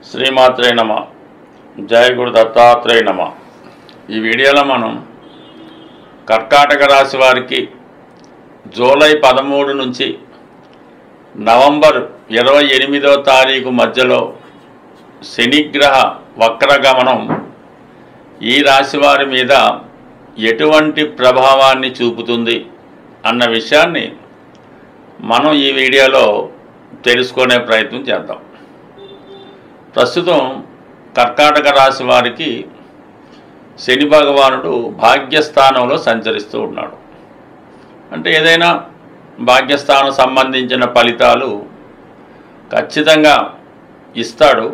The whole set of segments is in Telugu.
శ్రీమాత్రే నమ. జయ గురు దత్తాత్రేయ నమ. ఈ వీడియోలో మనం కర్కాటక రాశి వారికి జూలై 13 నుంచి నవంబర్ 28వ తారీఖు మధ్యలో శనిగ్రహ వక్రగమనం ఈ రాశి వారి మీద ఎటువంటి ప్రభావాన్ని చూపుతుంది అన్న విషయాన్ని మనం ఈ వీడియోలో తెలుసుకునే ప్రయత్నం చేద్దాం. ప్రస్తుతం కర్కాటక రాశి వారికి శని భగవానుడు భాగ్యస్థానంలో సంచరిస్తూ ఉన్నాడు. అంటే ఏదైనా భాగ్యస్థానం సంబంధించిన ఫలితాలు ఖచ్చితంగా ఇస్తాడు.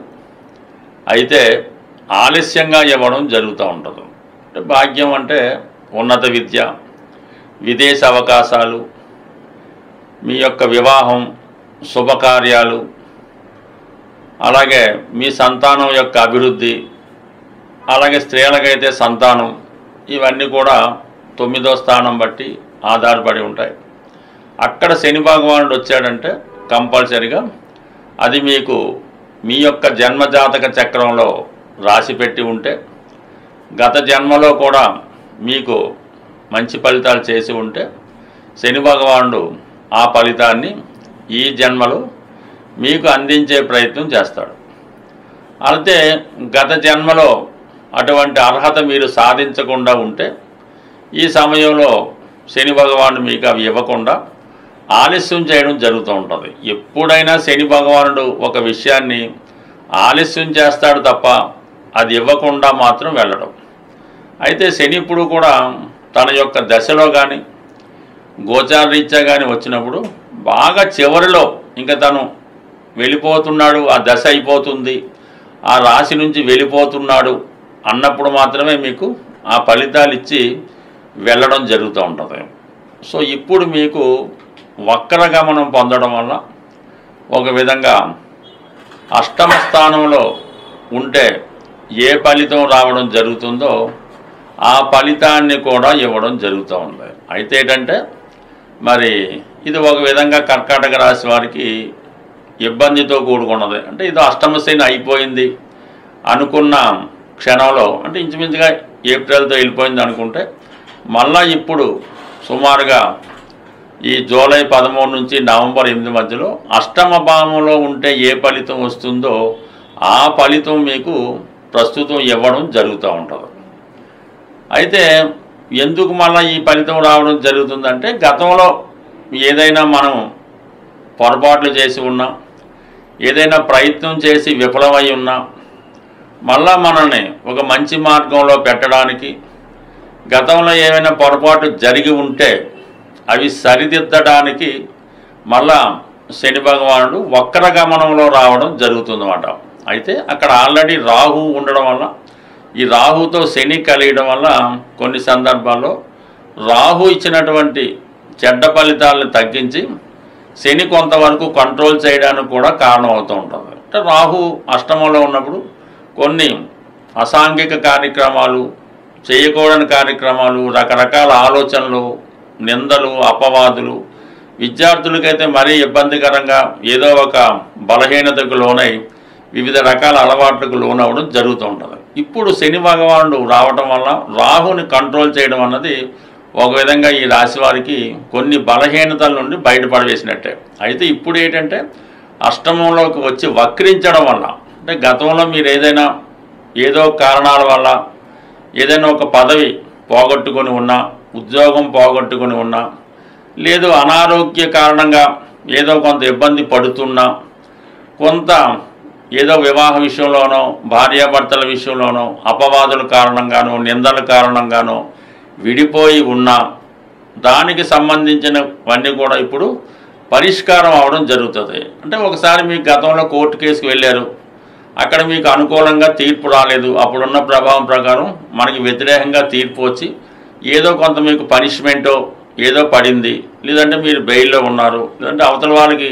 అయితే ఆలస్యంగా ఇవ్వడం జరుగుతూ ఉంటుంది. అంటే భాగ్యం అంటే ఉన్నత విద్య, విదేశ అవకాశాలు, మీ యొక్క వివాహం, శుభకార్యాలు, అలాగే మీ సంతానం యొక్క అభివృద్ధి, అలాగే స్త్రీలకైతే సంతానం, ఇవన్నీ కూడా 9వ స్థానం బట్టి ఆధారపడి ఉంటాయి. అక్కడ శని భగవానుడు వచ్చాడంటే కంపల్సరిగా అది మీకు మీ యొక్క జన్మజాతక చక్రంలో రాసి పెట్టి ఉంటే, గత జన్మలో కూడా మీకు మంచి ఫలితాలు చేసి ఉంటే శని భగవానుడు ఆ ఫలితాన్ని ఈ జన్మలో మీకు అందించే ప్రయత్నం చేస్తాడు. అయితే గత జన్మలో అటువంటి అర్హత మీరు సాధించకుండా ఉంటే ఈ సమయంలో శని భగవానుడు మీకు అవి ఇవ్వకుండా ఆలస్యం చేయడం జరుగుతూ ఉంటుంది. ఎప్పుడైనా శని భగవానుడు ఒక విషయాన్ని ఆలస్యం చేస్తాడు తప్ప అది ఇవ్వకుండా మాత్రం వెళ్ళడం. అయితే శని ఇప్పుడు కూడా తన యొక్క దశలో కానీ గోచార రీత్యా కానీ వచ్చినప్పుడు బాగా చివరిలో ఇంకా తను వెళ్ళిపోతున్నాడు, ఆ దశ అయిపోతుంది, ఆ రాశి నుంచి వెళ్ళిపోతున్నాడు అన్నప్పుడు మాత్రమే మీకు ఆ ఫలితాలు ఇచ్చి వెళ్ళడం జరుగుతూ ఉంటుంది. సో ఇప్పుడు మీకు వక్రగమనం పొందడం వల్ల ఒక విధంగా అష్టమ స్థానంలో ఉంటే ఏ ఫలితం రావడం జరుగుతుందో ఆ ఫలితాన్ని కూడా ఇవ్వడం జరుగుతూ ఉంది. అయితే ఏంటంటే మరి ఇది ఒక విధంగా కర్కాటక రాశి వారికి ఇబ్బందితో కూడుకున్నది. అంటే ఇది అష్టమ శని అయిపోయింది అనుకున్న క్షణంలో, అంటే ఇంచుమించుగా ఏప్రిల్తో వెళ్ళిపోయింది అనుకుంటే, మళ్ళా ఇప్పుడు సుమారుగా ఈ జూలై 13 నుంచి నవంబర్ 8 మధ్యలో అష్టమ భావంలో ఉంటే ఏ ఫలితం వస్తుందో ఆ ఫలితం మీకు ప్రస్తుతం ఇవ్వడం జరుగుతూ ఉంటుంది. అయితే ఎందుకు మళ్ళీ ఈ ఫలితం రావడం జరుగుతుందంటే, గతంలో ఏదైనా మనం పొరపాట్లు చేసి ఉన్నా, ఏదైనా ప్రయత్నం చేసి విఫలమై ఉన్నా, మళ్ళా మనల్ని ఒక మంచి మార్గంలో పెట్టడానికి, గతంలో ఏమైనా పొరపాటు జరిగి ఉంటే అవి సరిదిద్దడానికి మళ్ళా శని భగవానుడు వక్రగమనంలో రావడం జరుగుతుందన్నమాట. అయితే అక్కడ ఆల్రెడీ రాహు ఉండడం వల్ల, ఈ రాహుతో శని కలియడం వల్ల కొన్ని సందర్భాల్లో రాహు ఇచ్చినటువంటి చెడ్డ ఫలితాలను తగ్గించి శని కొంతవరకు కంట్రోల్ చేయడానికి కూడా కారణం అవుతూ ఉంటుంది. అంటే రాహు అష్టమంలో ఉన్నప్పుడు కొన్ని అసాంఘిక కార్యక్రమాలు, చేయకూడని కార్యక్రమాలు, రకరకాల ఆలోచనలు, నిందలు, అపవాదులు, విద్యార్థులకైతే మరీ ఇబ్బందికరంగా ఏదో ఒక బలహీనతకు లోనై వివిధ రకాల అలవాట్లకు లోనవ్వడం జరుగుతూ ఉంటుంది. ఇప్పుడు శని భగవానుడు రావడం వల్ల రాహుని కంట్రోల్ చేయడం అన్నది ఒక విధంగా ఈ రాశి వారికి కొన్ని బలహీనతల నుండి బయటపడవేసినట్టే. అయితే ఇప్పుడు ఏంటంటే అష్టమంలోకి వచ్చి వక్రించడం వల్ల, అంటే గతంలో మీరు ఏదైనా ఏదో కారణాల వల్ల ఏదైనా ఒక పదవి పోగొట్టుకొని ఉన్నా, ఉద్యోగం పోగొట్టుకొని ఉన్నా, లేదు అనారోగ్య కారణంగా ఏదో కొంత ఇబ్బంది పడుతున్నా, కొంత ఏదో వివాహ విషయంలోనో, భార్యాభర్తల విషయంలోనో అపవాదుల కారణంగానో, నిందల కారణంగానో విడిపోయి ఉన్నా, దానికి సంబంధించినవన్నీ కూడా ఇప్పుడు పరిష్కారం అవడం జరుగుతుంది. అంటే ఒకసారి మీకు గతంలో కోర్టు కేసుకు వెళ్ళారు, అక్కడ మీకు అనుకూలంగా తీర్పు రాలేదు, అప్పుడున్న ప్రభావం ప్రకారం మనకి వ్యతిరేకంగా తీర్పు వచ్చి ఏదో కొంత మీకు పనిష్మెంటో ఏదో పడింది, లేదంటే మీరు బెయిల్లో ఉన్నారు, లేదంటే అవతల వాళ్ళకి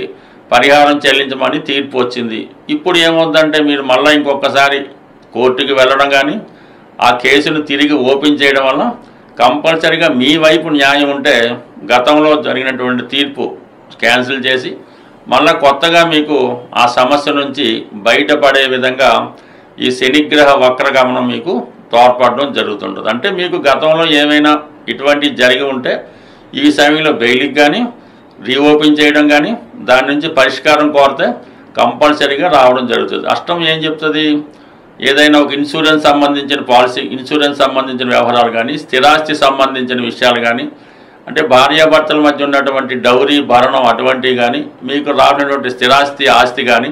పరిహారం చెల్లించమని తీర్పు వచ్చింది. ఇప్పుడు ఏమవుతుందంటే మీరు మళ్ళీ ఇంకొకసారి కోర్టుకి వెళ్ళడం కానీ ఆ కేసును తిరిగి ఓపెన్ చేయడం వల్ల కంపల్సరీగా మీ వైపు న్యాయం ఉంటే గతంలో జరిగినటువంటి తీర్పు క్యాన్సిల్ చేసి మళ్ళీ కొత్తగా మీకు ఆ సమస్య నుంచి బయటపడే విధంగా ఈ శనిగ్రహ వక్రగమనం మీకు తోడ్పడడం జరుగుతుంటుంది. అంటే మీకు గతంలో ఏమైనా ఇటువంటి జరిగి ఉంటే ఈ సమయంలో బెయిల్కి కానీ రీఓపెన్ చేయడం కానీ దాని నుంచి పరిష్కారం కోరితే కంపల్సరీగా రావడం జరుగుతుంది. అష్టం ఏం చెప్తుంది, ఏదైనా ఒక ఇన్సూరెన్స్ సంబంధించిన పాలసీ, ఇన్సూరెన్స్ సంబంధించిన వ్యవహారాలు కానీ, స్థిరాస్తి సంబంధించిన విషయాలు కానీ, అంటే భార్యాభర్తల మధ్య ఉన్నటువంటి డౌరీ భరణం అటువంటివి కానీ, మీకు రానటువంటి స్థిరాస్తి ఆస్తి కానీ,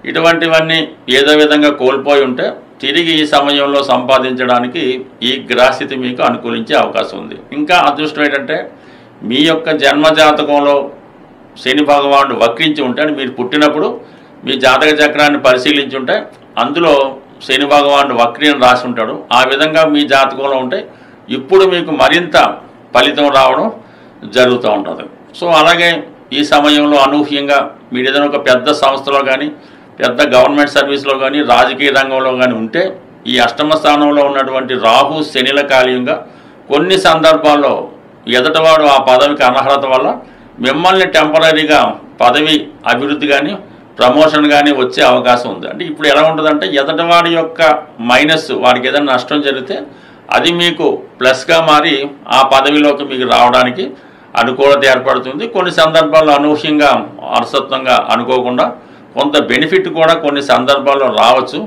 ఇటువంటివన్నీ ఏదో విధంగా కోల్పోయి ఉంటే తిరిగి ఈ సమయంలో సంపాదించడానికి ఈ గ్రహస్థితి మీకు అనుకూలించే అవకాశం ఉంది. ఇంకా అదృష్టం ఏంటంటే మీ యొక్క జన్మజాతకంలో శని భగవానుడు వక్రించి ఉంటే, మీరు పుట్టినప్పుడు మీ జాతక చక్రాన్ని పరిశీలించి ఉంటే అందులో శని భగవానుడు వక్రి అని రాసి ఉంటాడు. ఆ విధంగా మీ జాతకంలో ఉంటే ఇప్పుడు మీకు మరింత ఫలితం రావడం జరుగుతూ ఉంటుంది. సో అలాగే ఈ సమయంలో అనూహ్యంగా మీరు ఏదైనా ఒక పెద్ద సంస్థలో కానీ, పెద్ద గవర్నమెంట్ సర్వీస్లో కానీ, రాజకీయ రంగంలో కానీ ఉంటే ఈ అష్టమ స్థానంలో ఉన్నటువంటి రాహు శనిల కాలీయంగా కొన్ని సందర్భాల్లో ఎదటవాడు ఆ పదవికి అనర్హత వల్ల మిమ్మల్ని టెంపరీగా పదవి అభివృద్ధి కానీ ప్రమోషన్ కానీ వచ్చే అవకాశం ఉంది. అంటే ఇప్పుడు ఎలా ఉంటుందంటే ఎదటవాడి యొక్క మైనస్, వాడికి ఏదైనా నష్టం జరిగితే అది మీకు ప్లస్గా మారి ఆ పదవిలోకి మీకు రావడానికి అనుకూలత ఏర్పడుతుంది. కొన్ని సందర్భాల్లో అనూహ్యంగా అలసత్వంగా అనుకోకుండా కొంత బెనిఫిట్ కూడా కొన్ని సందర్భాల్లో రావచ్చు.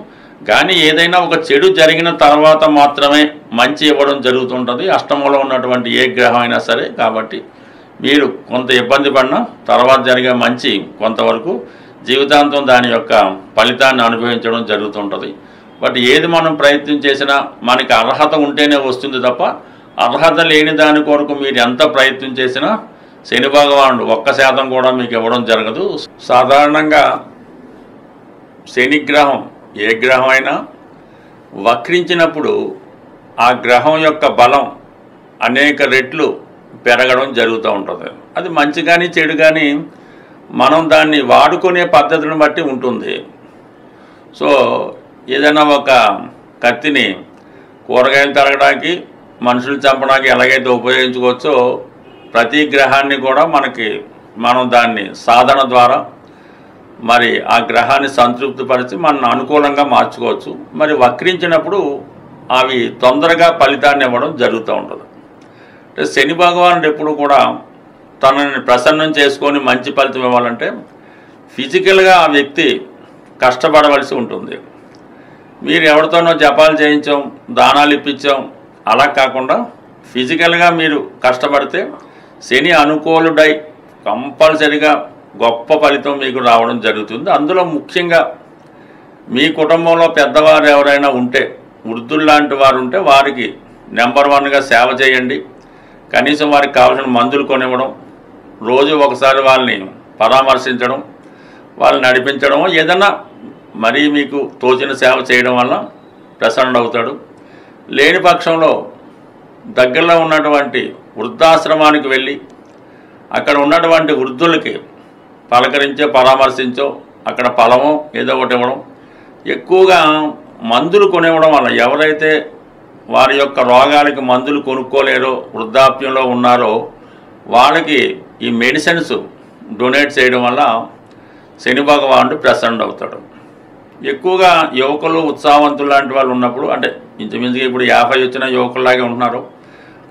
కానీ ఏదైనా ఒక చెడు జరిగిన తర్వాత మాత్రమే మంచి ఇవ్వడం జరుగుతుంటుంది అష్టమంలో ఉన్నటువంటి ఏ గ్రహం అయినా సరే. కాబట్టి మీరు కొంత ఇబ్బంది పడినా తర్వాత జరిగే మంచి కొంతవరకు జీవితాంతం దాని యొక్క ఫలితాన్ని అనుభవించడం జరుగుతుంటుంది. బట్ ఏది మనం ప్రయత్నం చేసినా మనకి అర్హత ఉంటేనే వస్తుంది తప్ప అర్హత లేని దాని కొరకు మీరు ఎంత ప్రయత్నం చేసినా శని భగవానుడు 1% కూడా మీకు ఇవ్వడం జరగదు. సాధారణంగా శనిగ్రహం ఏ గ్రహం అయినా వక్రించినప్పుడు ఆ గ్రహం యొక్క బలం అనేక రెట్లు పెరగడం జరుగుతూ ఉంటుంది. అది మంచి కానీ చెడు కానీ మనం దాన్ని వాడుకునే పద్ధతిని బట్టి ఉంటుంది. సో ఏదైనా ఒక కత్తిని కూరగాయలు తరగడానికి, మనుషులు చంపడానికి ఎలాగైతే ఉపయోగించుకోవచ్చో ప్రతి గ్రహాన్ని కూడా మనం దాన్ని సాధన ద్వారా మరి ఆ గ్రహాన్ని సంతృప్తిపరిచి మన అనుకూలంగా మార్చుకోవచ్చు. మరి వక్రించినప్పుడు అవి తొందరగా ఫలితాన్ని ఇవ్వడం జరుగుతూ ఉంటుంది. అంటే శని భగవానుడు ఎప్పుడు కూడా తనని ప్రసన్నం చేసుకొని మంచి ఫలితం ఇవ్వాలంటే ఫిజికల్గా ఆ వ్యక్తి కష్టపడవలసి ఉంటుంది. మీరు ఎవరితోనో జపాలు చేయించాం, దానాలు ఇప్పించాం, అలా కాకుండా ఫిజికల్గా మీరు కష్టపడితే శని అనుకూలుడై కంపల్సరిగా గొప్ప ఫలితం మీకు రావడం జరుగుతుంది. అందులో ముఖ్యంగా మీ కుటుంబంలో పెద్దవారు ఎవరైనా ఉంటే, వృద్ధులు లాంటి వారు ఉంటే వారికి నెంబర్ 1గా సేవ చేయండి. కనీసం వారికి కావాల్సిన మందులు కొనివ్వడం, రోజు ఒకసారి వాళ్ళని పరామర్శించడం, వాళ్ళని నడిపించడం, ఏదన్నా మరీ మీకు తోచిన సేవ చేయడం వల్ల ప్రసన్నుడవుతాడు. లేని పక్షంలో దగ్గరలో ఉన్నటువంటి వృద్ధాశ్రమానికి వెళ్ళి అక్కడ ఉన్నటువంటి వృద్ధులకి పలకరించో పరామర్శించో అక్కడ ఫలమో ఏదో ఒకటి ఇవ్వడం. ఎక్కువగా మందులు కొనివ్వడం వల్ల ఎవరైతే వారి యొక్క రోగాలకి మందులు కొనుక్కోలేరో, వృద్ధాప్యంలో ఉన్నారో వాళ్ళకి ఈ మెడిసిన్స్ డొనేట్ చేయడం వల్ల శని భగవానుడు ప్రసన్నుడవుతాడు. ఎక్కువగా యువకులు, ఉత్సాహవంతులు లాంటి వాళ్ళు ఉన్నప్పుడు, అంటే ఇంచుమించుగా ఇప్పుడు 50 వచ్చిన యువకుల్లాగే ఉంటున్నారు,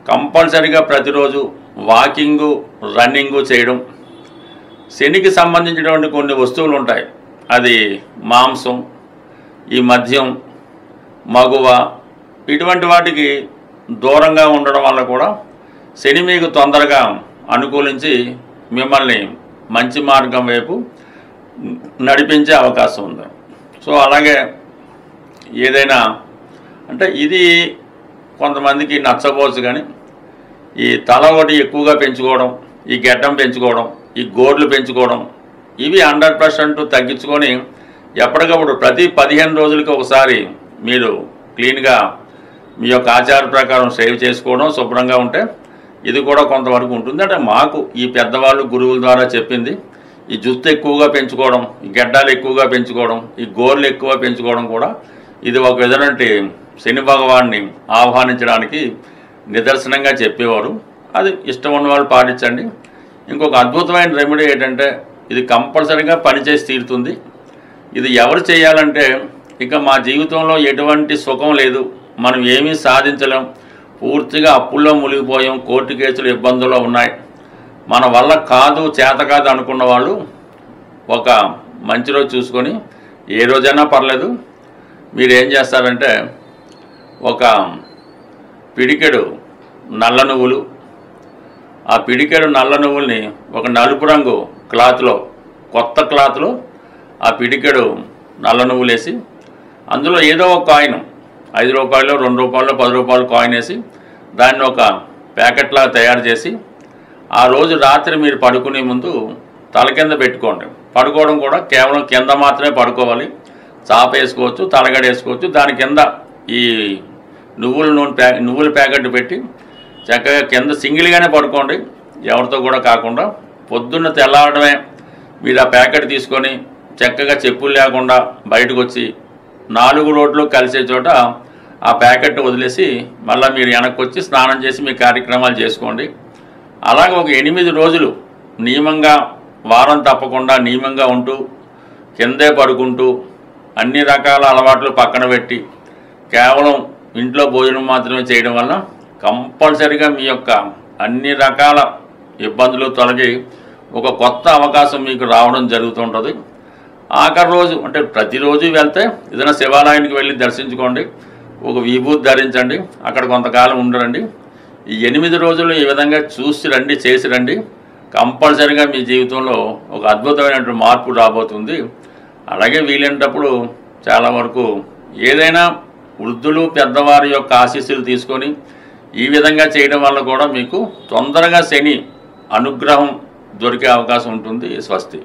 కంపల్సరీగా ప్రతిరోజు వాకింగు, రన్నింగు చేయడం. శనికి సంబంధించినటువంటి కొన్ని వస్తువులు ఉంటాయి, అది మాంసం, ఈ మద్యం, మగువ, ఇటువంటి వాటికి దూరంగా ఉండడం వల్ల కూడా శని మీకు తొందరగా అనుకూలించి మిమ్మల్ని మంచి మార్గం వైపు నడిపించే అవకాశం ఉంది. సో అలాగే ఏదైనా అంటే ఇది కొంతమందికి నచ్చబోచ్చు, కానీ ఈ తల ఒకటి ఎక్కువగా పెంచుకోవడం, ఈ గెడ్డం పెంచుకోవడం, ఈ గోర్లు పెంచుకోవడం, ఇవి 100% తగ్గించుకొని ఎప్పటికప్పుడు ప్రతి 15 రోజులకి ఒకసారి మీరు క్లీన్గా మీ యొక్క ఆచార ప్రకారం సేవ్ చేసుకోవడం, శుభ్రంగా ఉంటే ఇది కూడా కొంతవరకు ఉంటుంది. అంటే మాకు ఈ పెద్దవాళ్ళు గురువుల ద్వారా చెప్పింది, ఈ జుత్తు ఎక్కువగా పెంచుకోవడం, ఈ గెడ్డాలు ఎక్కువగా పెంచుకోవడం, ఈ గోర్లు ఎక్కువ పెంచుకోవడం కూడా ఇది ఒక విధమైన శని భగవాన్ని ఆహ్వానించడానికి నిదర్శనంగా చెప్పేవారు. అది ఇష్టం ఉన్న వాళ్ళు పాటించండి. ఇంకొక అద్భుతమైన రెమెడీ ఏంటంటే ఇది కంపల్సరీగా పనిచేసి తీరుతుంది. ఇది ఎవరు చేయాలంటే, ఇక మా జీవితంలో ఎటువంటి సుఖం లేదు, మనం ఏమీ సాధించలేం, పూర్తిగా అప్పుల్లో మునిగిపోయాం, కోర్టు కేసులు ఇబ్బందుల్లో ఉన్నాయి, మన వల్ల కాదు చేత కాదు అనుకున్న వాళ్ళు ఒక మంచి రోజు చూసుకొని, ఏ రోజైనా పర్లేదు, మీరు ఏం చేస్తారంటే ఒక పిడికెడు నల్ల నువ్వులు, ఆ పిడికెడు నల్ల నువ్వుల్ని ఒక నలుపు రంగు క్లాత్లో, కొత్త క్లాత్లో ఆ పిడికెడు నల్ల నువ్వులు వేసి అందులో ఏదో ఒక కాయిన్, 5 రూపాయలు, 2 రూపాయలు, 10 రూపాయలు కాయిన్ వేసి దాన్ని ఒక ప్యాకెట్లా తయారు చేసి ఆ రోజు రాత్రి మీరు పడుకునే ముందు తల కింద పెట్టుకోండి. పడుకోవడం కూడా కేవలం కింద మాత్రమే పడుకోవాలి, చాప వేసుకోవచ్చు, తలగడ వేసుకోవచ్చు. దాని కింద ఈ నువ్వుల ప్యాకెట్ పెట్టి చక్కగా కింద సింగిల్గానే పడుకోండి, ఎవరితో కూడా కాకుండా. పొద్దున్న తెల్లారడమే మీరు ఆ ప్యాకెట్ తీసుకొని చక్కగా చెప్పులు లేకుండా బయటకు వచ్చి 4 రోడ్లు కలిసే చోట ఆ ప్యాకెట్ వదిలేసి మళ్ళీ మీరు వెనక్కి వచ్చి స్నానం చేసి మీ కార్యక్రమాలు చేసుకోండి. అలాగే ఒక 8 రోజులు నియమంగా, వారం తప్పకుండా నియమంగా ఉంటూ కిందే పడుకుంటూ అన్ని రకాల అలవాట్లు పక్కన పెట్టి కేవలం ఇంట్లో భోజనం మాత్రమే చేయడం వల్ల కంపల్సరీగా మీ యొక్క అన్ని రకాల ఇబ్బందులు తొలగి ఒక కొత్త అవకాశం మీకు రావడం జరుగుతుంటుంది. ఆఖరి రోజు అంటే ప్రతిరోజు వెళ్తే ఏదైనా శివాలయానికి వెళ్ళి దర్శించుకోండి, ఒక విభూతి ధరించండి, అక్కడ కొంతకాలం ఉండరండి. ఈ 8 రోజులు ఈ విధంగా చూసి రండి, చేసి రండి. కంపల్సరీగా మీ జీవితంలో ఒక అద్భుతమైనటువంటి మార్పు రాబోతుంది. అలాగే వీలైనప్పుడు చాలా వరకు ఏదైనా వృద్ధులు పెద్దవారి యొక్క ఆశీస్సులు తీసుకొని ఈ విధంగా చేయడం వల్ల కూడా మీకు తొందరగా శని అనుగ్రహం దొరికే అవకాశం ఉంటుంది. స్వస్తి.